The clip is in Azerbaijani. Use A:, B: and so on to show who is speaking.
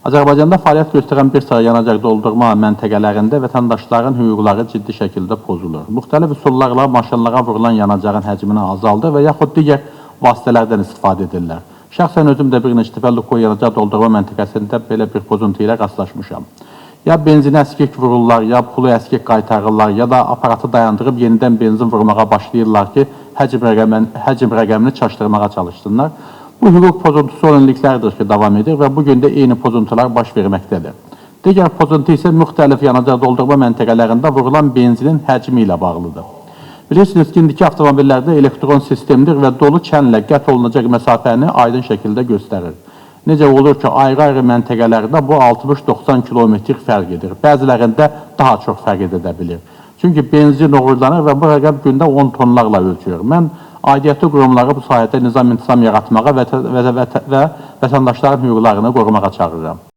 A: Azərbaycanda fəaliyyət göstərən bir sıra yanacaq doldurma məntəqələrində vətəndaşların hüquqları ciddi şəkildə pozulur. Müxtəlif üsullarla maşınlara vurulan yanacağın həcmini azaldır və yaxud digər vasitələrdən istifadə edirlər. Şəxsən özüm də bir neçə dəfə Lukoil yanacaq doldurma məntəqəsində belə bir pozuntu ilə rastlaşmışam. Ya benzini əskik vururlar, ya pulu əskik qaytarırlar, ya da aparatı dayandırıb yenidən benzin vurmağa başlayırlar ki, həcm rəqəmini çaşdırmağa çalışsınlar. Bu hüquq pozuntusu olan illiklərdir ki, davam edir və bugün də eyni pozuntular baş verməkdədir. Digər pozuntu isə müxtəlif yanacaq doldurma məntəqələrində vurulan benzinin həcmi ilə bağlıdır. Bilirsiniz ki, indiki avtomobillərdə elektron sistemdir və dolu kənlə qət olunacaq məsafəni aydın şəkildə göstərir. Necə olur ki, ayrı-ayrı məntəqələrdə bu 60-90 kilometr fərq edir. Bəzilərində daha çox fərq edə bilir. Çünki benzin uğurlanır və bu rəqəm gündə 10 tonlarla ölçülür. Mən aidiyyatlı qurumları bu sahədə nizam-intizam yaratmağa və vətəndaşların hüquqlarını qorumağa çağırıram.